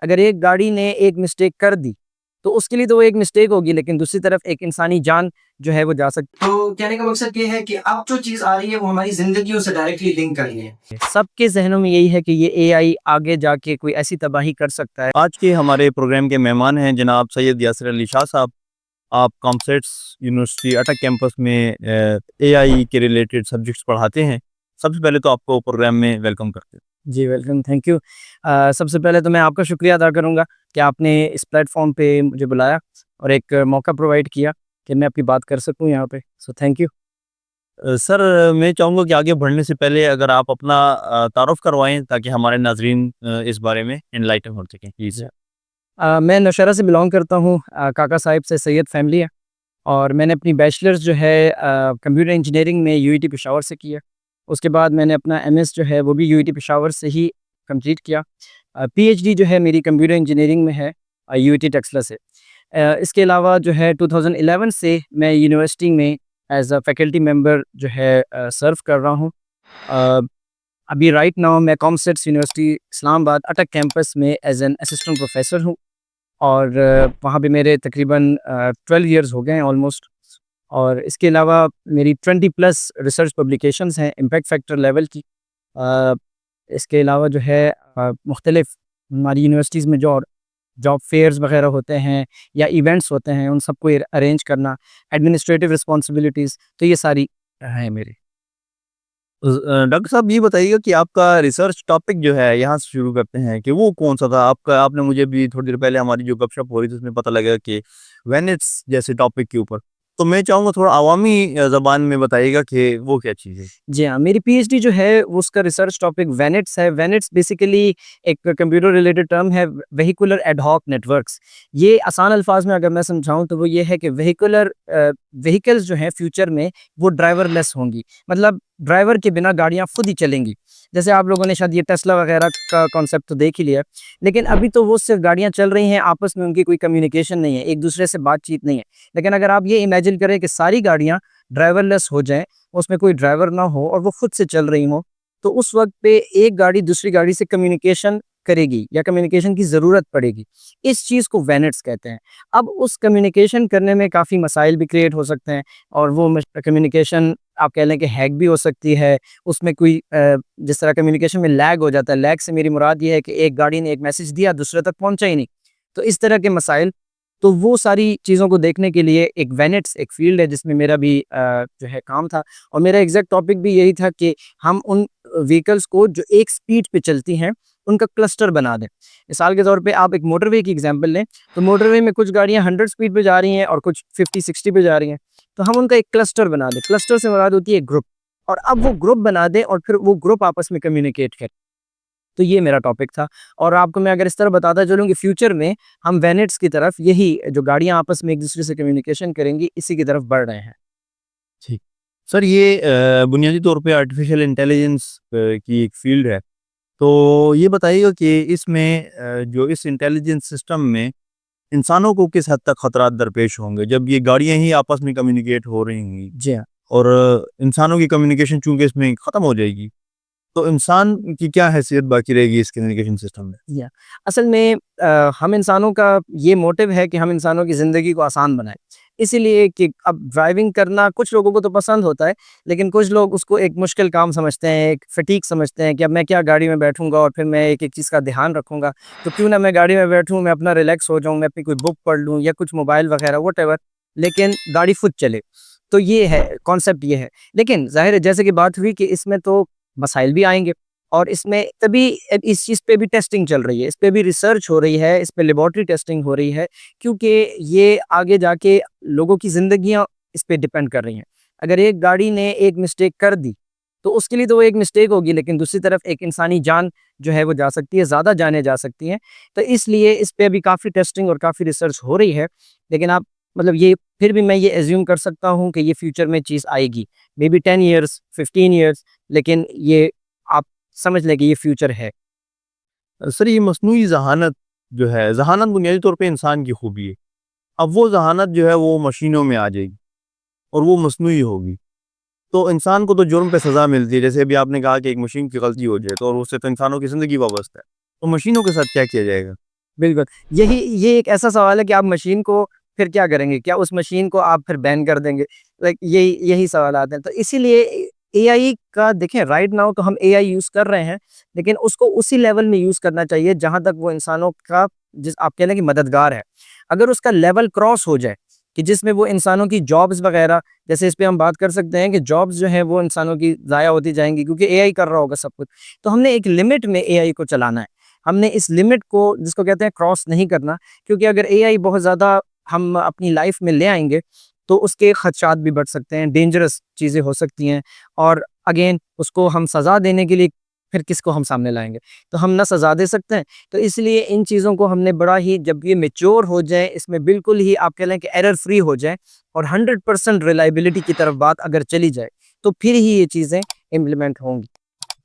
अगर एक गाड़ी ने एक मिस्टेक कर दी, तो उसके लिए तो वो एक मिस्टेक होगी, लेकिन दूसरी तरफ एक इंसानी जान जो है वो जा सकती तो कहने का मकसद ये है कि अब जो चीज़ आ रही है वो हमारी ज़िंदगियों से डायरेक्टली लिंक कर रही है। है। सबके ज़हनों में यही है कि ये एआई आगे जाके कोई ऐसी तबाही कर सकता है। आज के हमारे प्रोग्राम के मेहमान हैं जनाब सैयद यासिर अली शाह साहब। आप कॉमसेट्स यूनिवर्सिटी अटक कैंपस में एआई के रिलेटेड सब्जेक्ट्स पढ़ाते हैं। सबसे पहले तो आपको प्रोग्राम में वेलकम करते हैं। जी, वेलकम, थैंक यू। सबसे पहले तो मैं आपका शुक्रिया अदा करूँगा कि आपने इस प्लेटफ़ॉर्म पे मुझे बुलाया और एक मौका प्रोवाइड किया कि मैं आपकी बात कर सकूँ यहाँ पे। So thank you. सर, मैं चाहूँगा कि आगे बढ़ने से पहले अगर आप अपना तारुफ़ करवाएँ ताकि हमारे नाज़रीन इस बारे में एनलाइटन हो सकें प्लीज़। मैं नौशहरा से बिलॉन्ग करता हूँ। काका साहिब से सैयद फैमिली है और मैंने अपनी बैचलर्स जो है कंप्यूटर इंजीनियरिंग में यूआईटी पेशावर से किया। उसके बाद मैंने अपना एमएस जो है वो भी यूआईटी पेशावर से ही कंप्लीट किया। पीएचडी जो है मेरी कंप्यूटर इंजीनियरिंग में है यूआईटी टक्सला से। इसके अलावा जो है 2011 से मैं यूनिवर्सिटी में एज़ अ फैकल्टी मेंबर जो है सर्व कर रहा हूँ। अ, अभी राइट नाउ मैं कॉमसेट्स यूनिवर्सिटी इस्लामाबाद अटक कैंपस में एज़ एन असिस्टेंट प्रोफेसर हूँ और वहाँ पे मेरे तकरीबन 12 इयर्स हो गए हैं ऑलमोस्ट। और इसके अलावा मेरी 20 प्लस रिसर्च पब्लिकेशंस हैं इम्पैक्ट फैक्टर लेवल की। अ, इसके अलावा जो है मुख्तलिफ हमारी यूनिवर्सिटीज़ में जो जॉब फेयर्स वगैरह होते हैं या इवेंट्स होते हैं उन सबको अरेंज करना, एडमिनिस्ट्रेटिव रिस्पॉन्सिबिलिटीज़, तो ये सारी हैं मेरी। डॉक्टर साहब ये बताइएगा कि आपका रिसर्च टॉपिक जो है यहाँ से शुरू करते हैं कि वो कौन-सा था? आपका आपने मुझे भी थोड़ी देर पहले हमारी जो गपशप हो रही थी उसमें पता लगा कि वेनेट्स जैसे टॉपिक के ऊपर। तो मैं चाहूँगा थोड़ा अवामी ज़बान में बताइएगा कि वो क्या चीज़ है? जी हाँ, मेरी पीएचडी जो है वो उसका रिसर्च टॉपिक वेनेट्स है। वेनेट्स बेसिकली एक कंप्यूटर रिलेटेड टर्म है, वेहिकुलर एड हॉक नेटवर्क्स। ये आसान अल्फाज में अगर मैं समझाऊँ तो वो ये है कि व्हीकल्स जो हैं फ्यूचर में वो ड्राइवरलेस होंगी। मतलब ड्राइवर के बिना गाड़ियाँ खुद ही चलेंगी। जैसे आप लोगों ने शायद ये टेस्ला वगैरह का कॉन्सेप्ट तो देख ही लिया। लेकिन अभी तो वो सिर्फ गाड़ियाँ चल रही हैं, आपस में उनकी कोई कम्युनिकेशन नहीं है, एक दूसरे से बातचीत नहीं है। लेकिन अगर आप ये इमेजिन करें कि सारी गाड़ियाँ ड्राइवरलेस हो जाएँ, उसमें कोई ड्राइवर ना हो और वो खुद से चल रही हो, तो उस वक़्त पे एक गाड़ी दूसरी गाड़ी से कम्युनिकेशन करेगी या कम्युनिकेशन की ज़रूरत पड़ेगी। इस चीज़ को वेनेट्स कहते हैं। अब उस कम्युनिकेशन करने में काफ़ी मसाइल भी क्रिएट हो सकते हैं और वो कम्युनिकेशन आप कह लें कि हैक भी हो सकती है। उसमें कोई जिस तरह कम्युनिकेशन में लैग हो जाता है, लैग से मेरी मुराद ये है कि एक गाड़ी ने एक मैसेज दिया, दूसरे तक पहुँचा ही नहीं। तो इस तरह के मसाइल, तो वो सारी चीज़ों को देखने के लिए एक वेनेट्स एक फ़ील्ड है जिसमें मेरा भी जो है काम था और मेरा एग्ज़ैक्ट टॉपिक भी यही था कि हम उन व्हीकल्स को जो एक स्पीड पे चलती हैं, उनका क्लस्टर बना दें। मिसाल के तौर पे आप एक मोटरवे की एग्ज़ाम्पल लें, तो मोटरवे में कुछ गाड़ियाँ 100 स्पीड पे जा रही हैं और कुछ 50-60 पे जा रही हैं। तो हम उनका एक क्लस्टर बना दें। क्लस्टर से मुराद होती है ग्रुप और अब वो ग्रुप बना दें और फिर वो ग्रुप आपस में कम्युनिकेट करें। तो ये मेरा टॉपिक था और आपको मैं अगर इस तरह बताता चलूँ कि फ्यूचर में हम वेनेट्स की तरफ यही जो गाड़ियाँ आपस में एक-दूसरे से कम्युनिकेशन करेंगी, इसी की तरफ बढ़ रहे हैं। ठीक। सर, ये बुनियादी तौर पे आर्टिफ़िशियल इंटेलिजेंस की एक फ़ील्ड है। तो ये बताइएगा कि इसमें जो इस इंटेलिजेंस सिस्टम में इंसानों को किस हद तक खतरात दरपेश होंगे जब ये गाड़ियाँ ही आपस में कम्युनिकेट हो रही होंगी जी हाँ। और इंसानों की कम्युनिकेशन चूंकि इसमें ख़त्म हो जाएगी, तो इंसान की क्या हैसियत बाकी रहेगी इस कम्युनिकेशन सिस्टम में? या असल में हम इंसानों का ये मोटिव है कि हम इंसानों की ज़िंदगी को आसान बनाएँ। इसीलिए कि अब ड्राइविंग करना कुछ लोगों को तो पसंद होता है, लेकिन कुछ लोग उसको एक मुश्किल काम समझते हैं, एक फटीग समझते हैं कि अब मैं क्या गाड़ी में बैठूँगा और फिर मैं एक-एक चीज़ का ध्यान रखूँगा। तो क्यों ना मैं गाड़ी में बैठूँ, मैं अपना रिलैक्स हो जाऊँ, मैं अपनी कोई बुक पढ़ लूँ या कुछ मोबाइल वगैरह व्हाटएवर, लेकिन गाड़ी खुद चले। तो ये है, कॉन्सेप्ट ये है। लेकिन ज़ाहिर है जैसे कि बात हुई कि इसमें तो मसाइल भी आएँगे। और इसमें तभी इस चीज़ पे भी टेस्टिंग चल रही है, इस पे भी रिसर्च हो रही है, इस पे लेबॉरेटरी टेस्टिंग हो रही है, क्योंकि ये आगे जाके लोगों की ज़िंदगियाँ इस पे डिपेंड कर रही हैं। अगर एक गाड़ी ने एक मिस्टेक कर दी, तो उसके लिए तो वो एक मिस्टेक होगी, लेकिन दूसरी तरफ एक इंसानी जान जो है वो जा सकती है, ज़्यादा जानें जा सकती हैं। तो इसलिए इस पे अभी काफ़ी टेस्टिंग और काफ़ी रिसर्च हो रही है, लेकिन आप मतलब ये फिर भी मैं ये अज़्यूम कर सकता हूँ कि ये फ्यूचर में चीज़ आएगी। मेबी 10 इयर्स, 15 इयर्स, लेकिन ये आप समझ लें कि ये फ्यूचर है। सर, ये मस्नूई ज़हानत जो है, ज़हानत बुनियादी तौर पे इंसान की खूबी है। अब वो ज़हानत जो है वो मशीनों में आ जाएगी और वो मस्नूई होगी। तो इंसान को तो जुर्म पे सज़ा मिलती है। जैसे अभी आपने कहा कि एक मशीन की गलती हो जाए तो और उससे तो इंसानों की ज़िंदगी वाबस्ता है। तो मशीनों के साथ क्या किया जाएगा? बिल्कुल। ये एक ऐसा सवाल है कि आप मशीन को फिर क्या करेंगे? क्या उस मशीन को आप फिर बैन कर देंगे? लाइक यही सवाल आते हैं। तो इसीलिए एआई का देखें राइट नाउ तो हम एआई यूज़ कर रहे हैं, लेकिन उसको उसी लेवल में यूज़ करना चाहिए जहाँ तक वो इंसानों का जिस आप कह लें कि मददगार है। अगर उसका लेवल क्रॉस हो जाए कि जिसमें वो इंसानों की जॉब्स वग़ैरह जैसे इस पे हम बात कर सकते हैं कि जॉब्स जो हैं वो इंसानों की ज़ाया होती जाएँगी क्योंकि एआई कर रहा होगा सब कुछ। तो हमने एक लिमिट में एआई को चलाना है। हमने इस लिमिट को जिसको कहते हैं क्रॉस नहीं करना क्योंकि अगर एआई बहुत ज़्यादा हम अपनी लाइफ में ले आएँगे, तो उसके खदशात भी बढ़ सकते हैं, डेंजरस चीज़ें हो सकती हैं और अगेन उसको हम सज़ा देने के लिए फिर किसको हम सामने लाएँगे? तो हम ना सज़ा दे सकते हैं, तो इसलिए इन चीज़ों को हमने बड़ा ही जब ये मैच्योर हो जाए, इसमें बिल्कुल ही आप कह लें कि एरर फ्री हो जाए और 100% रिलायबिलिटी की तरफ बात अगर चली जाए, तो फिर ही ये चीज़ें इम्प्लीमेंट होंगी।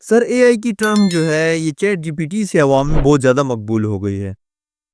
सर एआई की टर्म जो है ये चैट जीपीटी से अवाम में बहुत ज़्यादा मकबूल हो गई है।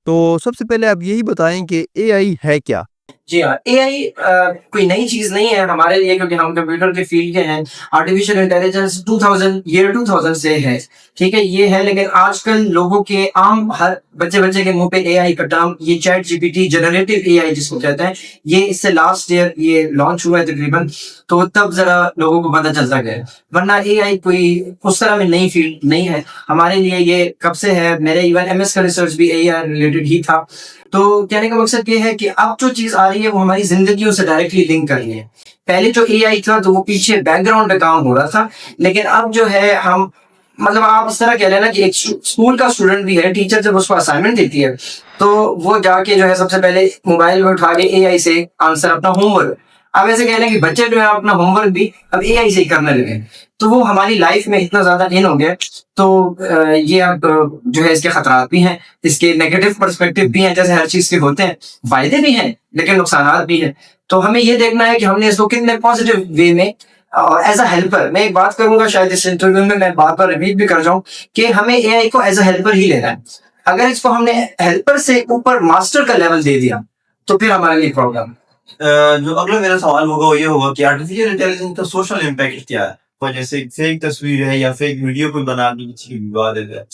तो सबसे पहले आप यही बताएँ कि एआई है क्या? जी हाँ, एआई कोई नई चीज़ नहीं है हमारे लिए क्योंकि हम कंप्यूटर के फ़ील्ड के हैं। आर्टिफ़िशियल इंटेलिजेंस 2000 से है, ठीक है? ये है लेकिन आजकल लोगों के आम हर बच्चे-बच्चे के मुँह पे एआई का टर्म ये चैट जीपीटी जनरेटिव एआई जिसको कहते हैं, ये इससे लास्ट ईयर ये लॉन्च हुआ है तकरीबन, तो तब ज़रा लोगों को पता चल सका है। वरना एआई कोई उस तरह में नई फ़ील्ड नहीं है। हमारे लिए ये कब से है, मेरे इवन एमएस का रिसर्च भी एआई रिलेटेड ही था। तो कहने का मकसद ये है कि अब जो चीज़ आ रही है वो हमारी ज़िंदगियों से डायरेक्टली लिंक कर रही है। पहले जो एआई था तो वो पीछे बैकग्राउंड पे काम हो रहा था, लेकिन अब जो है हम मतलब आप इस तरह कह लेना कि एक स्कूल का स्टूडेंट भी है, टीचर जब उसको असाइनमेंट देती है, तो वो जाके जो है सबसे पहले मोबाइल में उठा के एआई से आंसर अपना होमवर्क अब ऐसे कह लें कि बच्चे जो है अपना होमवर्क भी अब एआई से ही करने लगे। तो वो हमारी लाइफ में इतना ज़्यादा इन हो गया, तो ये अब जो है इसके खतरात भी हैं, इसके नेगेटिव पर्सपेक्टिव भी हैं, जैसे हर चीज़ के होते हैं, फ़ायदे भी हैं, लेकिन नुकसानात भी हैं। तो हमें ये देखना है कि हमने इसको कितने पॉजिटिव वे में एज़ अ हेल्पर मैं एक बात करूँगा शायद इस इंटरव्यू में मैं बार-बार रिपीट भी कर जाऊँ कि हमें एआई को एज़ अ हेल्पर ही लेना है। अगर इसको हमने हेल्पर से ऊपर मास्टर का लेवल दे दिया, तो फिर हमारे लिए प्रॉब्लम। जो अगला मेरा सवाल होगा वो ये होगा कि आर्टिफिशियल इंटेलिजेंस का सोशल इम्पैक्ट क्या है? और जैसे फेक तस्वीर है या फेक वीडियो कोई बना के किसी की विवाद है,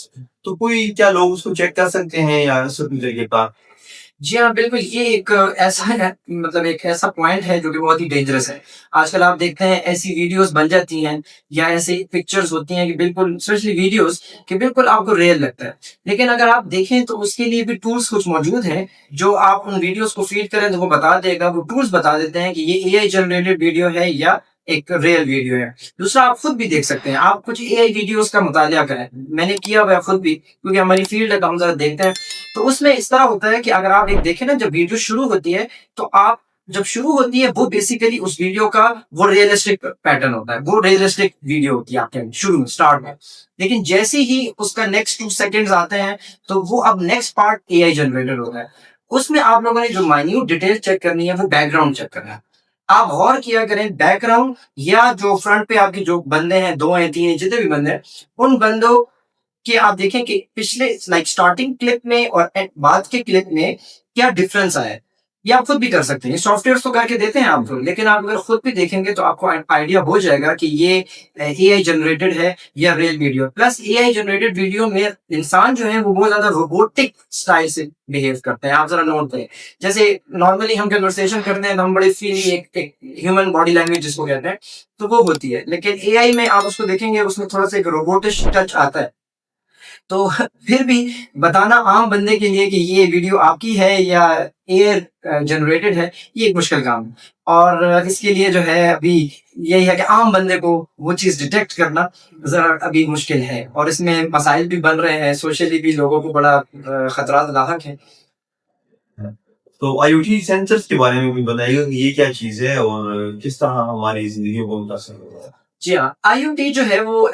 तो कोई क्या लोग उसको चेक कर सकते हैं या सोशल मीडिया के पास? जी हाँ, बिल्कुल, ये एक ऐसा है मतलब एक ऐसा पॉइंट है जो कि बहुत ही डेंजरस है। आजकल आप देखते हैं ऐसी वीडियोज़ बन जाती हैं या ऐसी पिक्चर्स होती हैं कि बिल्कुल स्पेशली वीडियोज़ कि बिल्कुल आपको रियल लगता है। लेकिन अगर आप देखें तो उसके लिए भी टूल्स कुछ मौजूद हैं, जो आप उन वीडियोज़ को फ़ीड करें तो वो बता देगा, वो टूल्स बता देते हैं कि ये एआई जनरेटेड वीडियो है या एक रियल वीडियो है। दूसरा आप खुद भी देख सकते हैं, आप कुछ एआई वीडियोज़ का मुतालिया करें। मैंने किया हुआ है खुद भी क्योंकि हमारी फ़ील्ड है तो हम ज़रा देखते हैं। तो उसमें इस तरह होता है कि अगर आप एक देखें ना जब वीडियो शुरू होती है तो आप जब शुरू होती है वो बेसिकली उस वीडियो का वो रियलिस्टिक पैटर्न होता है, वो रियलिस्टिक वीडियो होती है आपके शुरू में स्टार्ट में। लेकिन जैसे ही उसका नेक्स्ट 2 सेकंड्स आते हैं तो वो अब नेक्स्ट पार्ट एआई जनरेटेड होता है। उसमें आप लोगों ने जो माइन्यूट डिटेल चेक करनी है वो बैकग्राउंड चेक करना है। आप गौर किया करें बैकग्राउंड या जो फ्रंट पे आपके जो बंदे हैं 2 हैं 3 हैं जितने भी बंदे हैं उन बंदों कि आप देखें कि पिछले लाइक स्टार्टिंग क्लिप में और बाद के क्लिप में क्या डिफरेंस आया है। ये आप खुद भी कर सकते हैं सॉफ्टवेयर तो करके देते हैं आपको, लेकिन आप अगर खुद भी देखेंगे तो आपको आइडिया हो जाएगा कि ये एआई जनरेटेड है या real video. Plus AI generated video में इंसान जो है वो बहुत ज्यादा रोबोटिक स्टाइल से बिहेव करते हैं। आप जरा नोट करें, जैसे नॉर्मली हम कन्वर्सेशन करते हैं तो हम बड़े फ्रीली एक ह्यूमन बॉडी लैंग्वेज जिसको कहते हैं तो वो होती है, लेकिन एआई में आप उसको देखेंगे उसमें थोड़ा सा एक रोबोटिश टच आता है। तो फिर भी बताना आम बंदे के लिए कि ये वीडियो आपकी है या एआई जनरेटेड है, ये एक मुश्किल काम है। और इसके लिए जो है अभी यही है कि आम बंदे को वो चीज़ डिटेक्ट करना ज़रा अभी मुश्किल है और इसमें मसाइल भी बन रहे हैं, सोशली भी लोगों को बड़ा खतरात लाहक है। तो आईओटी सेंसर्स के बारे में भी बताइएगा कि ये क्या चीज़ है और किस तरह हमारी ज़िंदगी को मुतासिर करता है? जी हाँ, आईओटी जो है वो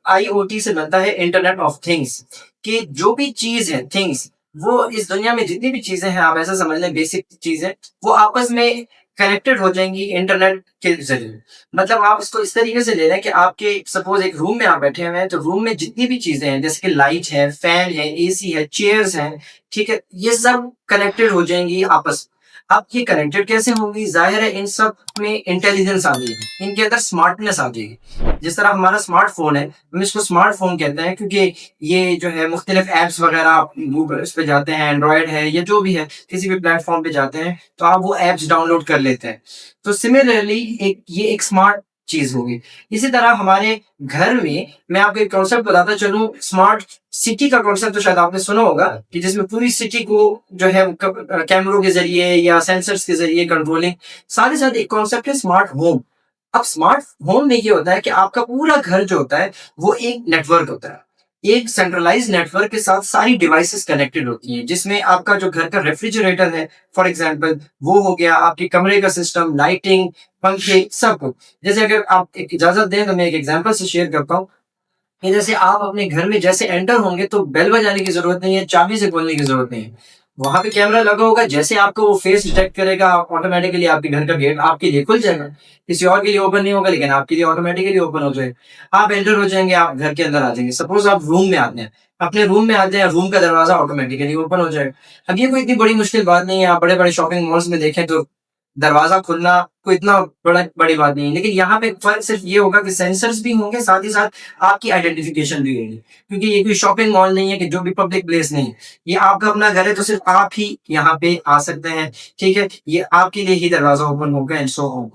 आईओटी से बनता है इंटरनेट ऑफ थिंग्स कि जो भी चीज़ है थिंग्स वो इस दुनिया में जितनी भी चीज़ें हैं आप ऐसा समझ लें बेसिक चीज़ें वो आपस में कनेक्टेड हो जाएंगी इंटरनेट के जरिए। मतलब आप इसको इस तरीके से ले रहे हैं कि आपके सपोज एक रूम में आप बैठे हुए हैं तो रूम में जितनी भी चीज़ें हैं जैसे कि लाइट है, फैन है, एसी है, चेयर्स हैं, ठीक है, ये सब कनेक्टेड हो जाएंगी आपस। अब ये कनेक्टेड कैसे होंगी? ज़ाहिर है इन सब में इंटेलिजेंस आ जाएगी, इनके अंदर स्मार्टनेस आ जाएगी। जिस तरह हमारा स्मार्टफ़ोन है, हम इसको स्मार्टफ़ोन कहते हैं क्योंकि ये जो है मुख्तलिफ़ ऐप्स वग़ैरह आप गूगल इस पे जाते हैं, एंड्रॉयड है या जो भी है, किसी भी प्लेटफ़ॉर्म पे जाते हैं, तो आप वो ऐप्स डाउनलोड कर लेते हैं। तो सिमिलरली ये एक स्मार्ट चीज़ होगी। इसी तरह हमारे घर में मैं आपको एक कॉन्सेप्ट बताता चलूँ, स्मार्ट सिटी का कॉन्सेप्ट तो शायद आपने सुना होगा कि जिसमें पूरी सिटी को जो है कैमरों के ज़रिए या सेंसर्स के ज़रिए कंट्रोलिंग, साथ ही साथ एक कॉन्सेप्ट है स्मार्ट होम। अब स्मार्ट होम में ये होता है कि आपका पूरा घर जो होता है वो एक नेटवर्क होता है। एक सेंट्रलाइज्ड नेटवर्क के साथ सारी डिवाइसेस कनेक्टेड होती हैं, जिसमें आपका जो घर का रेफ्रिजरेटर है फॉर एग्जांपल, वो हो गया, आपके कमरे का सिस्टम, लाइटिंग, पंखे, सब कुछ। जैसे अगर आप एक इजाज़त दें तो मैं एक एग्जांपल से शेयर करता हूँ कि जैसे आप अपने घर में जैसे एंटर होंगे तो बेल बजाने की ज़रूरत नहीं है, चाबी से खोलने की ज़रूरत नहीं है। वहाँ पे कैमरा लगा होगा, जैसे आपको वो फेस डिटेक्ट करेगा, ऑटोमेटिकली आपके घर का गेट आपके लिए खुल जाएगा। किसी और के लिए ओपन नहीं होगा, लेकिन आपके लिए ऑटोमेटिकली ओपन हो जाएगा। आप एंटर हो जाएँगे, आप घर के अंदर आ जाएँगे। सपोज़ आप रूम में आते हैं, अपने रूम में आते हैं, रूम का दरवाज़ा ऑटोमेटिकली ओपन हो जाएगा। अब ये कोई इतनी बड़ी मुश्किल बात नहीं है, आप बड़े-बड़े शॉपिंग मॉल्स में देखें तो दरवाज़ा खुलना कोई इतना बड़ी बात नहीं है। लेकिन यहाँ पे फ़र्क सिर्फ़ ये होगा कि सेंसर्स भी होंगे, साथ ही साथ आपकी आइडेंटिफ़िकेशन भी होगी। क्योंकि ये कोई शॉपिंग मॉल नहीं है कि जो भी पब्लिक प्लेस नहीं है। ये आपका अपना घर है तो सिर्फ़ आप ही यहाँ पे आ सकते हैं, ठीक है? ये आपके लिए ही दरवाज़ा ओपन होगा एंड सो ऑन।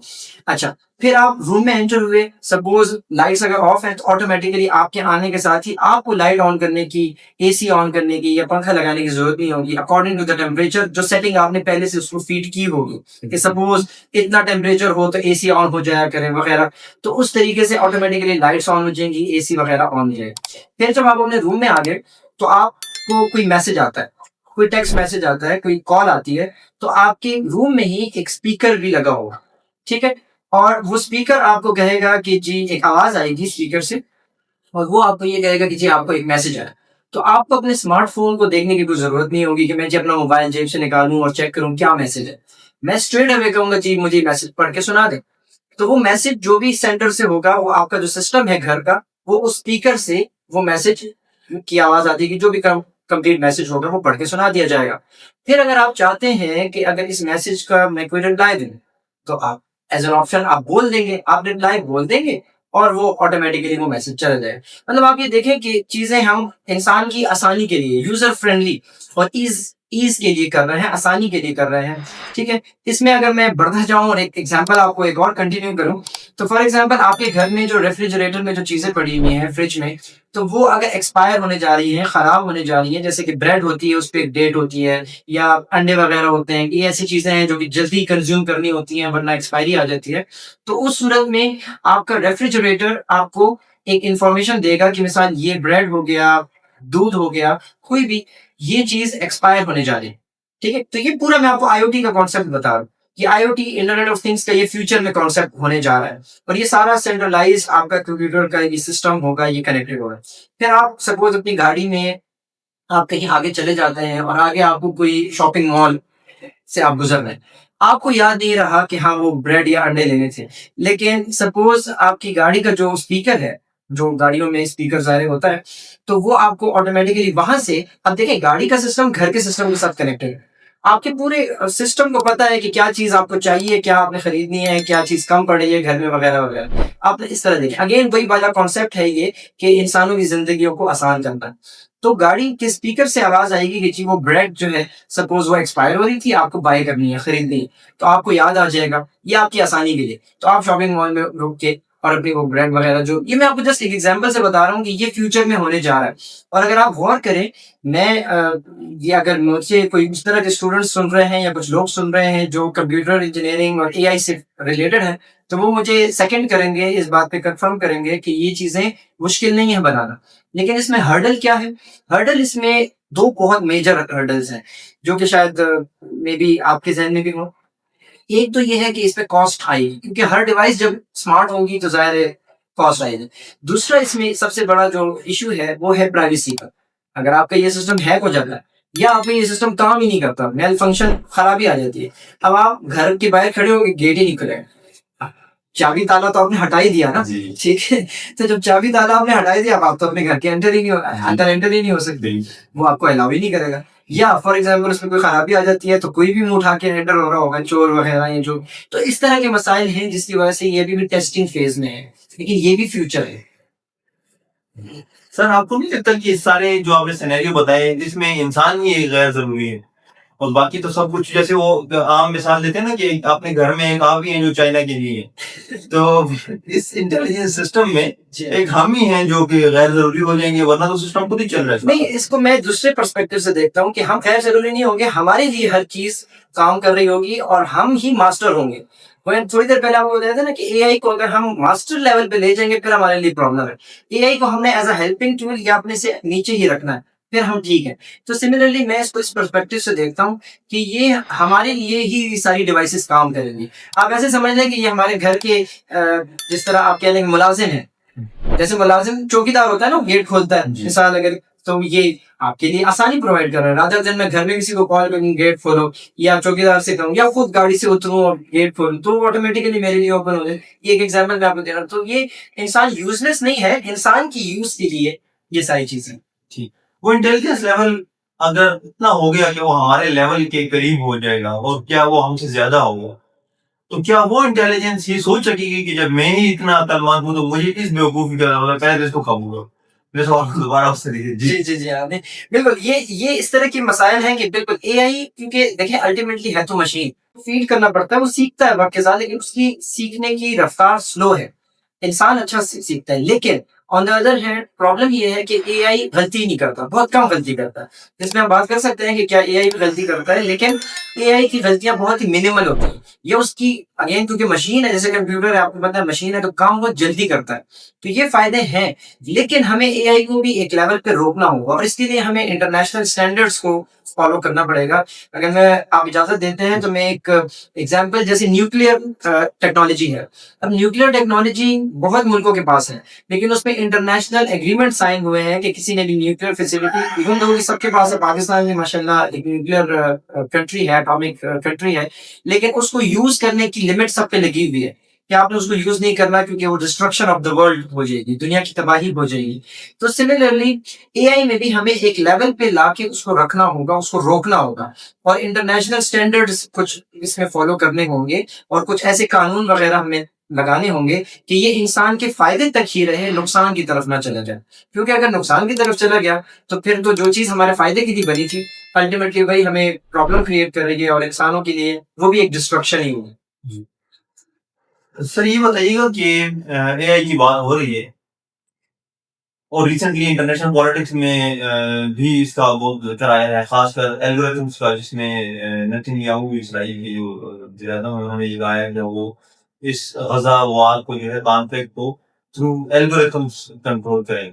अच्छा, फिर आप रूम में एंटर हुए, सपोज़ लाइट्स अगर ऑफ है तो ऑटोमेटिकली आपके आने के साथ ही आपको लाइट ऑन करने की, एसी ऑन करने की या पंखा लगाने की ज़रूरत नहीं होगी। अकॉर्डिंग टू द टेम्परेचर जो सेटिंग आपने पहले से उसको फ़ीड की होगी कि सपोज़ इतना टेम्परेचर हो तो एसी ऑन हो जाया करे वगैरह। तो उस तरीके से ऑटोमेटिकली लाइट्स ऑन हो जाएँगी, एसी वगैरह ऑन हो जाएगा। फिर जब आप अपने रूम में आ गए तो आपको कोई मैसेज आता है, कोई टेक्स्ट मैसेज आता है, कोई कॉल आती है, तो आपके रूम में ही एक स्पीकर भी लगा होगा, ठीक है? और वो स्पीकर आपको कहेगा कि जी एक आवाज़ आएगी स्पीकर से और वो आपको ये कहेगा कि जी आपको एक मैसेज आया। तो आपको अपने स्मार्टफ़ोन को देखने की कोई ज़रूरत नहीं होगी कि मैं जी अपना मोबाइल जेब से निकालूँ और चेक करूँ क्या मैसेज है। मैं स्ट्रेट अवे कहूँगा जी मुझे ये मैसेज पढ़ के सुना दें। तो वो मैसेज जो भी सेंटर से होगा, वो आपका जो सिस्टम है घर का, वो उस स्पीकर से वो मैसेज की आवाज़ आती है कि जो भी कंप्लीट मैसेज होगा वो पढ़ के सुना दिया जाएगा। फिर अगर आप चाहते हैं कि अगर इस मैसेज का मैं कोई रिप्लाई दूँ, तो आप एज़ एन ऑप्शन आप बोल देंगे, आप रिप्लाई बोल देंगे और वो ऑटोमेटिकली वो मैसेज चला जाएगा। मतलब आप ये देखें कि चीज़ें हम इंसान की आसानी के लिए, यूज़र फ्रेंडली और ईज़ के लिए कर रहे हैं, आसानी के लिए कर रहे हैं, ठीक है? इसमें अगर मैं बढ़ता जाऊँ और एक एग्ज़ाम्पल आपको एक और कंटिन्यू करूँ, तो फॉर एग्ज़ाम्पल आपके घर में जो रेफ्रिजरेटर में जो चीज़ें पड़ी हुई हैं, फ्रिज में, तो वो अगर एक्सपायर होने जा रही हैं, ख़राब होने जा रही हैं, जैसे कि ब्रेड होती है, उस पे एक डेट होती है या अंडे वग़ैरह होते हैं, ये ऐसी चीज़ें हैं जो कि जल्दी कंज़्यूम करनी होती हैं वरना एक्सपायरी आ जाती है। तो उस सूरत में आपका रेफ्रिजरेटर आपको एक इन्फॉर्मेशन देगा कि मिसाल ये ब्रेड हो गया, दूध हो गया, कोई भी ये चीज़ एक्सपायर होने जा रही है, ठीक है? तो ये पूरा मैं आपको आईओटी का कॉन्सेप्ट बता रहा हूँ कि आईओटी इंटरनेट ऑफ थिंग्स का ये फ्यूचर में कॉन्सेप्ट होने जा रहा है और ये सारा सेंट्रलाइज्ड आपका कंप्यूटर का ये सिस्टम होगा, ये कनेक्टेड होगा। फिर आप सपोज़ अपनी गाड़ी में आप कहीं आगे चले जाते हैं और आगे आपको कोई शॉपिंग मॉल से आप गुज़र रहे हैं। आपको याद नहीं रहा कि हाँ, वो ब्रेड या अंडे लेने थे। लेकिन सपोज़ आपकी गाड़ी का जो स्पीकर है, जो गाड़ियों में स्पीकर ज़ाहिर होता है, तो वो आपको ऑटोमैटिकली वहाँ से अब देखिए गाड़ी का सिस्टम घर के सिस्टम के साथ कनेक्टेड है। आपके पूरे सिस्टम को पता है कि क्या चीज़ आपको चाहिए, क्या आपने खरीदनी है, क्या चीज़ कम पड़ रही है घर में वगैरह-वगैरह। आप इस तरह देखिए। अगेन वही वाला कॉन्सेप्ट है ये कि इंसानों की ज़िंदगियों को आसान करना। तो गाड़ी के स्पीकर से आवाज़ आएगी कि जी वो ब्रेड जो है सपोज़ वो एक्सपायर हो रही थी, आपको बाय करनी है, खरीदनी है। तो आपको याद आ जाएगा, ये आपकी आसानी के लिए। तो आप शॉपिंग मॉल में रुक के और अपनी वो ब्रेड वगैरह जो ये मैं आपको जस्ट एक एग्जांपल से बता रहा हूँ कि ये फ्यूचर में होने जा रहा है। और अगर आप गौर करें, ये अगर मुझसे कोई इस तरह के स्टूडेंट्स सुन रहे हैं या कुछ लोग सुन रहे हैं जो कंप्यूटर इंजीनियरिंग और एआई से रिलेटेड हैं, तो वो मुझे सेकंड करेंगे, इस बात पे कंफर्म करेंगे कि ये चीज़ें मुश्किल नहीं है बनाना। लेकिन इसमें हर्डल क्या है? हर्डल इसमें 2 बहुत मेजर हर्डल्स हैं, जो कि शायद मे बी आपके ज़हन में भी हो। एक तो ये है कि इस पे कॉस्ट हाई है, क्योंकि हर डिवाइस जब स्मार्ट होगी तो ज़ाहिर है कॉस्ट हाई है। दूसरा इसमें सबसे बड़ा जो इश्यू है वो है प्राइवेसी का। अगर आपका ये सिस्टम हैक हो जाता है या आपका ये सिस्टम काम ही नहीं करता, मेल फंक्शन खराबी आ जाती है, अब आप घर के बाहर खड़े हो गेट ही नहीं खुलेगा। चाबी ताला तो आपने हटा ही दिया ना, जी। ठीक है? तो जब चाबी ताला आपने हटा ही दिया, अब आप तो अपने घर के अंदर ही नहीं हो सकते, वो आपको अलाउ ही नहीं करेगा। या फॉर एग्जाम्पल उसमें कोई खराबी आ जाती है तो कोई भी मुंह उठा के एंटर हो रहा होगा, चोर वगैरह ये जो। तो इस तरह के मसाइल हैं जिसकी वजह से ये भी टेस्टिंग फेज में है, लेकिन ये भी फ्यूचर है। सर आपको नहीं लगता कि इस सारे जो आपने सिनेरियो बताए इसमें इंसान ही एक गैर जरूरी है और बाकी तो सब कुछ, जैसे वो आम मिसाल देते हैं ना कि अपने घर में एक आप ही हैं जो चाइना के लिए है, तो इस इंटेलिजेंस सिस्टम में एक हम ही हैं जो कि गैर जरूरी हो जाएंगे, वरना तो सिस्टम खुद ही चल रहा है। नहीं, इसको मैं दूसरे पर्सपेक्टिव से देखता हूँ कि हम गैर जरूरी नहीं होंगे, हमारे लिए हर चीज काम कर रही होगी और हम ही मास्टर होंगे। मैं थोड़ी देर पहले आपको बताया था ना कि एआई को अगर हम मास्टर लेवल पे ले जाएंगे फिर हमारे लिए प्रॉब्लम है। एआई को हमने एज अ हेल्पिंग टूल या अपने से नीचे ही रखना है, फिर हम ठीक है। तो सिमिलरली मैं इसको इस पर्सपेक्टिव से देखता हूँ कि ये हमारे लिए ही सारी डिवाइसेस काम करेंगी। आप ऐसे समझ लें कि ये हमारे घर के जिस तरह आप कह लेंगे मुलाजिम है, जैसे मुलाजिम चौकीदार होता है ना, गेट खोलता है मिसाल अगर, तो ये आपके लिए आसानी प्रोवाइड कर रहा है। रादर देन मैं घर में किसी को कॉल करूँ गेट खोलो, या चौकीदार से कहूँ, या खुद गाड़ी से उतरूँ और गेट खोलूँ, तो ऑटोमेटिकली मेरे लिए ओपन हो जाए। ये एक एग्जाम्पल मैं आपको दे रहा हूँ। तो ये इंसान यूजलेस नहीं है, इंसान की यूज के लिए ये सारी चीजें। ठीक, वो इंटेलिजेंस लेवल अगर इतना हो गया कि वो हमारे लेवल के करीब हो जाएगा और क्या वो हमसे ज्यादा होगा, तो क्या वो इंटेलिजेंस ये सोच सकेगी कि जब मैं ही इतना अक्लमंद हूँ तो मुझे किस बेवकूफी का मतलब, पहले तो इसको काबू करो। मेरे सवाल को दोबारा उससे लीजिए जी। जी जी जी, आपने बिल्कुल ये इस तरह के मसाइल हैं कि बिल्कुल एआई, क्योंकि देखिए अल्टीमेटली है तो मशीन, फीड करना पड़ता है, वो सीखता है वक्त के साथ, लेकिन उसकी सीखने की रफ्तार स्लो है। इंसान अच्छा सीखता है, लेकिन on the other hand problem ये है कि एआई गलती नहीं करता, बहुत कम गलती करता है। जिसमें हम बात कर सकते हैं कि क्या एआई भी गलती करता है, लेकिन एआई की गलतियां बहुत ही मिनिमल होती हैं। ये उसकी अगेन क्योंकि मशीन है, जैसे कंप्यूटर है, आपको पता है मशीन है, तो काम बहुत जल्दी करता है। तो ये फायदे हैं, लेकिन हमें एआई को भी एक लेवल पे रोकना होगा और इसके लिए हमें इंटरनेशनल स्टैंडर्ड्स को फॉलो करना पड़ेगा। अगर मैं आप इजाजत देते हैं तो मैं एक एग्जांपल, जैसे न्यूक्लियर टेक्नोलॉजी है। अब न्यूक्लियर टेक्नोलॉजी बहुत मुल्कों के पास है, लेकिन उसमें इंटरनेशनल एग्रीमेंट साइन हुए हैं कि किसी ने भी न्यूक्लियर फैसिलिटी, इवन दो सबके पास है, पाकिस्तान भी माशाल्लाह एक न्यूक्लियर कंट्री है, एटॉमिक कंट्री है, लेकिन उसको यूज करने की लिमिट सब पे लगी हुई है कि आपने उसको यूज नहीं करना, क्योंकि वो डिस्ट्रक्शन ऑफ द वर्ल्ड हो जाएगी, दुनिया की तबाही हो जाएगी। तो सिमिलरली एआई में भी हमें एक लेवल पे लाके उसको रखना होगा, उसको रोकना होगा, और इंटरनेशनल स्टैंडर्ड्स कुछ इसमें फॉलो करने होंगे और कुछ ऐसे कानून वगैरह हमें लगाने होंगे कि ये इंसान के फायदे तक ही रहे, नुकसान की तरफ ना चला जाए। क्योंकि अगर नुकसान की तरफ चला गया तो फिर तो जो चीज हमारे फायदे की थी बनी थी, अल्टीमेटली वही हमें प्रॉब्लम क्रिएट करेगी और इंसानों के लिए वो भी एक डिस्ट्रक्शन ही होगी। सर ये बताइएगा कि एआई की बात हो रही है और रिसेंटली इंटरनेशनल पॉलिटिक्स में भी इसका बहुत कराया है, खासकर एल्गोरिथम्स का, जिसमें नेतन्याहू इसराइल के जो वज़ीर-ए-आज़म हैं, उन्होंने ये कहा है कि वो इस गजा वार को जो है कॉन्फ्लिक्ट को थ्रू एल्गोरिथम्स कंट्रोल करेंगे।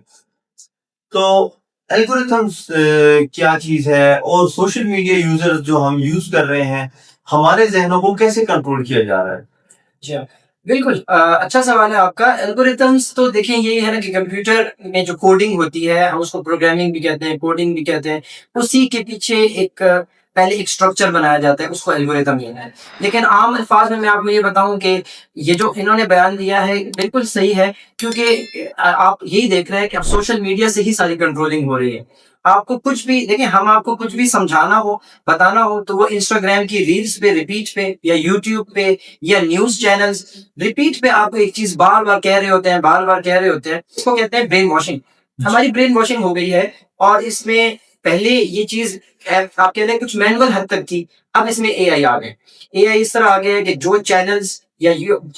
तो एल्गोरिथम्स क्या चीज है और सोशल मीडिया यूजर्स जो हम यूज कर रहे हैं, हमारे जहनों को कैसे कंट्रोल किया जा रहा है? जी हाँ, बिल्कुल अच्छा सवाल है आपका। एल्गोरिथम्स तो देखिए ये है ना कि कंप्यूटर में जो कोडिंग होती है, हम उसको प्रोग्रामिंग भी कहते हैं, कोडिंग भी कहते हैं, उसी के पीछे एक पहले एक स्ट्रक्चर बनाया जाता है, उसको एल्गोरिथम कहना है। लेकिन आम अल्फाज में मैं आपको ये बताऊं कि ये जो इन्होंने बयान दिया है बिल्कुल सही है, क्योंकि आप यही देख रहे हैं कि अब सोशल मीडिया से ही सारी कंट्रोलिंग हो रही है। आपको कुछ भी देखिए, हम आपको कुछ भी समझाना हो, बताना हो, तो वो इंस्टाग्राम की रील्स पे, रिपीट पे, या यूट्यूब पे, या न्यूज चैनल्स रिपीट पे आपको एक चीज बार बार कह रहे होते हैं, बार बार कह रहे होते हैं। इसको कहते हैं ब्रेन वॉशिंग। हमारी ब्रेन वॉशिंग हो गई है, और इसमें पहले ये चीज आप कह रहे हैं कुछ मैनुअल हद तक थी, अब इसमें एआई आ गए। एआई इस तरह आ गया है कि जो चैनल्स या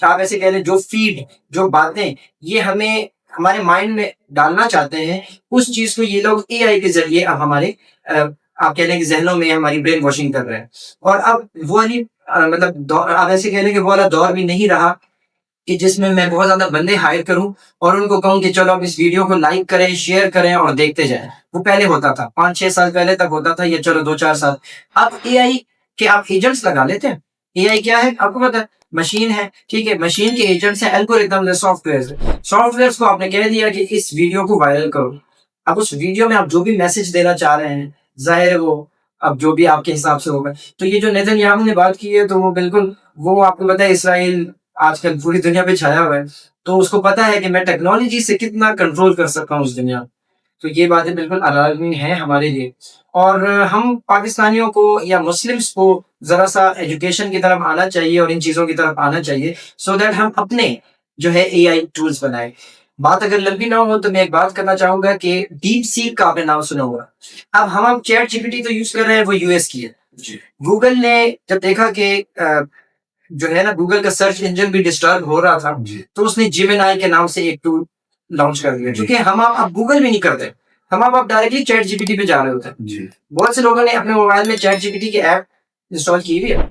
आप ऐसे कह रहे हैं जो फीड, जो बातें ये हमें हमारे माइंड में डालना चाहते हैं, उस चीज को ये लोग एआई के जरिए अब हमारे आप कह रहे हैं कि जहनों में हमारी ब्रेन वॉशिंग कर रहे हैं। और अब वो वाली मतलब आप ऐसे कह रहे हैं कि वो वाला दौर भी नहीं रहा कि जिसमें मैं बहुत ज्यादा बंदे हायर करूं और उनको कहूं कि चलो अब इस वीडियो को लाइक करें, शेयर करें और देखते जाएं। वो पहले होता था, 5-6 साल पहले तक होता था, ये चलो 2-4 साल। अब एआई के आप एजेंट्स लगा लेते हैं। एआई क्या है आपको पता है? मशीन है, ठीक है, मशीन के एजेंट्स हैं, एल्गोरिथम है, सॉफ्टवेयर को आपने कह दिया कि इस वीडियो को वायरल करो। अब उस वीडियो में आप जो भी मैसेज देना चाह रहे हैं, जाहिर है वो अब जो भी आपके हिसाब से होगा। तो ये जो नेतन्याहू ने बात की है, तो वो बिल्कुल, वो आपको पता है इसराइल आजकल पूरी दुनिया पे छाया हुआ है, तो उसको पता है कि मैं टेक्नोलॉजी से कितना कंट्रोल कर सकता हूँ उस दुनिया। तो ये बातें बिल्कुल अलार्मिंग हैं हमारे लिए। और हम पाकिस्तानियों को या मुस्लिम्स को ज़रा-सा एजुकेशन की तरफ आना चाहिए और इन चीज़ों की तरफ आना चाहिए, सो दैट हम अपने जो है एआई टूल्स बनाएँ। बात अगर लंबी ना हो तो मैं एक बात करना चाहूँगा कि डीप सीक का आपने नाम सुना होगा। अब हम चैट जीपीटी तो यूज़ कर रहे हैं, वो यूएस की है। जी। गूगल ने जब देखा कि जो है ना गूगल का सर्च इंजन भी डिस्टर्ब हो रहा था, तो उसने जेमिनी के नाम से एक टूल लॉन्च कर दिया। क्योंकि हम आप अब गूगल भी नहीं करते, हम आप डायरेक्टली चैट जीपीटी पे जा रहे होते हैं। जी। बहुत से लोगों ने अपने मोबाइल में चैट जीपीटी की ऐप इंस्टॉल की हुई है।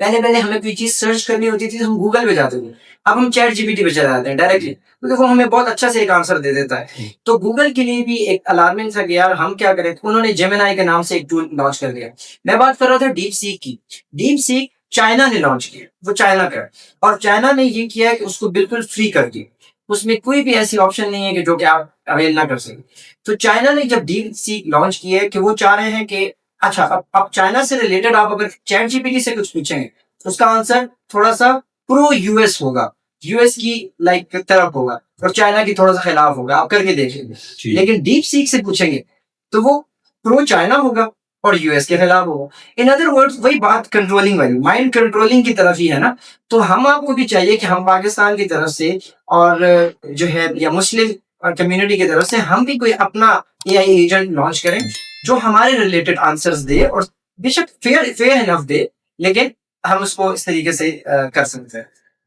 पहले-पहले हमें कोई चीज़ सर्च करनी होती थी तो हम गूगल पे जाते थे। अब हम चैट जीपीटी पे चले जाते हैं डायरेक्टली, क्योंकि वो हमें बहुत अच्छा से एक आंसर दे देता है। तो गूगल के लिए भी एक अलार्मिंग था कि यार हम क्या करें? तो उन्होंने जेमिनी के नाम से एक टूल लॉन्च कर दिया। मैं बात कर रहा था डीप सीक की। डीप सीक चाइना ने लॉन्च किया, वो चाइना का है और चाइना ने ये किया है कि उसको बिल्कुल फ्री कर दिया। उसमें कोई भी ऐसी ऑप्शन नहीं है कि जो कि आप अवेल ना कर सकें। तो चाइना ने जब डीप सीक लॉन्च किया है कि वो चाह रहे हैं कि अच्छा अब चाइना से रिलेटेड आप अगर चैट जीपीटी से कुछ पूछेंगे, उसका आंसर थोड़ा-सा प्रो यूएस होगा। यूएस की लाइक तरफ होगा और चाइना की थोड़ा-सा खिलाफ होगा। आप करके देखेंगे। लेकिन डीप सीक से पूछेंगे, तो वो प्रो चाइना होगा और यूएस के खिलाफ होगा। इन अदर वर्ड्स वही बात कंट्रोलिंग वाली, माइंड कंट्रोलिंग की तरफ ही है ना। तो हम आपको भी चाहिए कि हम पाकिस्तान की तरफ से और जो है या मुस्लिम कम्युनिटी की तरफ से हम भी कोई अपना एआई एजेंट लॉन्च करें, जो हमारे रिलेटेड आंसर्स दे और बेशक फेयर फेयर इनफ दे, लेकिन हम उसको इस तरीके से कर सकते हैं।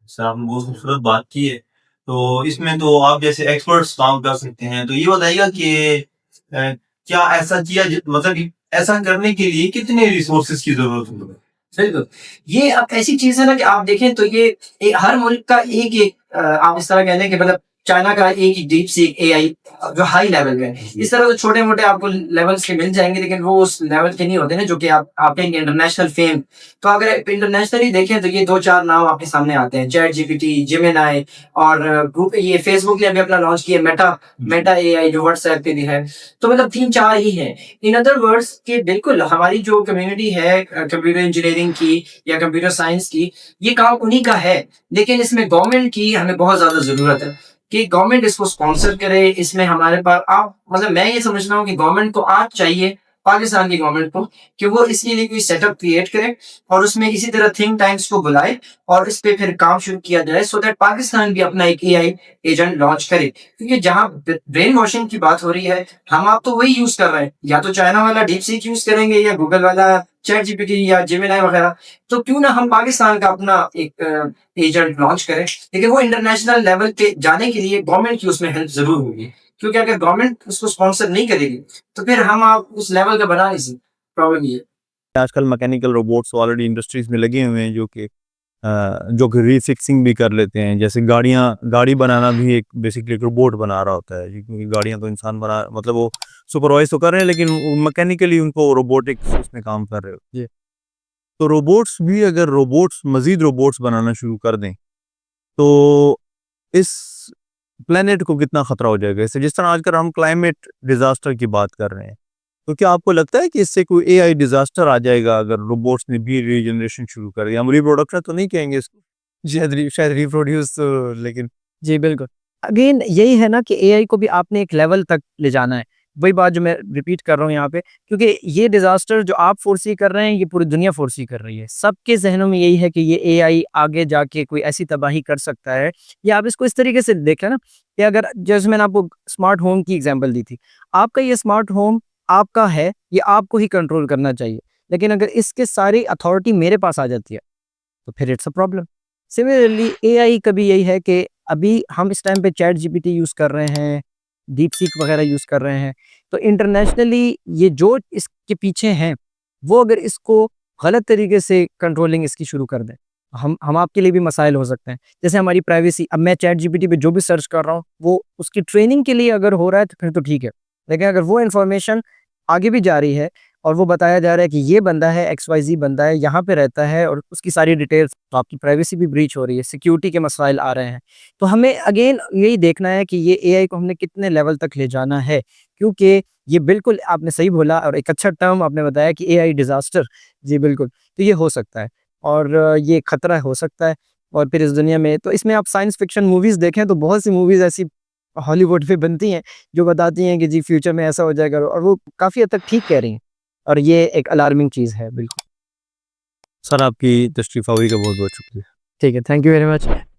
सर आपने बहुत खूबसूरत बात की है। तो इसमें तो आप जैसे एक्सपर्ट्स काम कर सकते हैं। तो ये बताइएगा कि क्या ऐसा किया मतलब कि ऐसा करने के लिए कितने रिसोर्सेज की जरूरत होगी? बिल्कुल। ये अब ऐसी चीज़ है ना कि आप देखें तो ये हर मुल्क का एक-एक आप इस तरह कह लें कि मतलब चाइना का एक ही डीप सीक एआई जो हाई लेवल का है। इस तरह तो छोटे-मोटे आपको लेवल्स के मिल जाएँगे, लेकिन वो उस लेवल के नहीं होते ना जो कि आप कहेंगे इंटरनेशनल फेम। तो अगर इंटरनेशनली देखें तो ये 2-4 नाम आपके सामने आते हैं, चैट जीपीटी, जेमिनी और गूग ये फेसबुक ने अभी अपना लॉन्च किया मेटा एआई जो व्हाट्सऐप पे भी है। तो मतलब 3-4 ही हैं। इन अदर वर्ड्स कि बिल्कुल हमारी जो कम्युनिटी है कंप्यूटर इंजीनियरिंग की या कंप्यूटर साइंस की, ये काम उन्हीं का है। लेकिन इसमें गवर्नमेंट की हमें बहुत ज़्यादा ज़रूरत है कि गवर्नमेंट इसको स्पॉन्सर करे। इसमें हमारे पास आप मतलब मैं ये समझता हूँ कि गवर्नमेंट को आज चाहिए, पाकिस्तान की गवर्नमेंट को, कि वो इसके लिए कोई सेटअप क्रिएट करे और उसमें इसी तरह थिंक टैंक्स को बुलाए और इस पे फिर काम शुरू किया जाए, सो दैट पाकिस्तान भी अपना एक एआई एजेंट लॉन्च करे। क्योंकि जहाँ ब्रेन वॉशिंग की बात हो रही है, हम आप तो वही यूज कर रहे हैं, या तो चाइना वाला डीप सीक यूज करेंगे या गूगल वाला चैट जीपीटी या जेमिनी वगैरह। तो क्यों ना हम पाकिस्तान का अपना एक एजेंट लॉन्च करें, लेकिन वो इंटरनेशनल लेवल पे जाने के लिए गवर्नमेंट की उसमें हेल्प जरूर होगी। क्योंकि अगर गवर्नमेंट उसको स्पॉन्सर नहीं करेगी तो फिर हम आप उस लेवल का बना नहीं सकते। प्रॉब्लम ये है। आजकल मैकेनिकल रोबोट्स ऑलरेडी इंडस्ट्रीज में लगे हुए हैं जो कि रीफिक्सिंग भी कर लेते हैं। जैसे गाड़ी बनाना भी एक बेसिकली एक रोबोट बना रहा होता है जी, क्योंकि गाड़ियां तो इंसान बना मतलब वो सुपरवाइज तो कर रहे हैं, लेकिन मैकेनिकली उनको रोबोटिक्स उसमें काम कर रहे हो। तो रोबोट्स भी अगर मजीद रोबोट्स बनाना शुरू कर दें तो इस प्लेनेट को कितना खतरा हो जाएगा। इससे जिस तरह आजकल हम क्लाइमेट डिजास्टर की बात कर रहे हैं, तो क्या आपको लगता है कि इससे कोई एआई डिजास्टर आ जाएगा अगर रोबोट्स ने भी रीजनरेशन शुरू कर दिया? हम रिप्रोडक्शन तो नहीं कहेंगे इसको, शायद रिप्रोड्यूस, लेकिन जी, बिल्कुल। अगेन यही है ना कि एआई को भी आपने एक लेवल तक ले जाना है। वही बात जो मैं रिपीट कर रहा हूँ यहाँ पे, क्योंकि ये डिज़ास्टर जो आप फ़ोresee कर रहे हैं, ये पूरी दुनिया फ़ोresee कर रही है। सबके ज़हनों में यही है कि ये एआई आगे जाके कोई ऐसी तबाही कर सकता है, या आप इसको इस तरीके से देखें ना कि अगर जैसे मैंने आपको स्मार्ट होम की एग्ज़ाम्पल दी थी। आपका ये स्मार्ट होम आपका है, ये आपको ही कंट्रोल करना चाहिए। लेकिन अगर इसकी सारी अथॉरिटी मेरे पास आ जाती है, तो फिर it's a problem. Similarly AI का भी यही है कि अभी हम इस टाइम पे चैट जीपीटी यूज़ कर रहे हैं, डीप सीक वगैरह यूज़ कर रहे हैं, तो इंटरनेशनली ये जो इसके पीछे हैं, वो अगर इसको गलत तरीके से कंट्रोलिंग इसकी शुरू कर दें, हम आपके लिए भी मसाइल हो सकते हैं। जैसे हमारी प्राइवेसी, अब मैं चैट जीपीटी पे जो भी सर्च कर रहा हूँ, वो उसकी ट्रेनिंग के लिए अगर हो रहा है, तो फिर तो ठीक है। लेकिन अगर वो इन्फॉर्मेशन आगे भी जा रही है और वो बताया जा रहा है कि ये बंदा है, एक्सवाईज़ी बंदा है, यहाँ पे रहता है और उसकी सारी डिटेल्स, तो आपकी प्राइवेसी भी ब्रीच हो रही है, सिक्योरिटी के मसाइल आ रहे हैं। तो हमें अगेन यही देखना है कि ये एआई को हमने कितने लेवल तक ले जाना है, क्योंकि ये बिल्कुल आपने सही बोला और एक अच्छा टर्म आपने बताया कि एआई डिज़ास्टर। जी, बिल्कुल, तो ये हो सकता है और ये खतरा हो सकता है। और फिर इस दुनिया में तो इसमें आप साइंस फ़िक्शन मूवीज़ देखें तो बहुत सी मूवीज़ ऐसी हॉलीवुड पे बनती हैं जो बताती हैं कि जी फ्यूचर में ऐसा हो जाएगा, और वो काफ़ी हद तक ठीक कह रही हैं, और ये एक अलार्मिंग चीज़ है बिल्कुल। सर आपकी तशरीफ़ आवर का बहुत बहुत शुक्रिया। ठीक है, थैंक यू वेरी मच।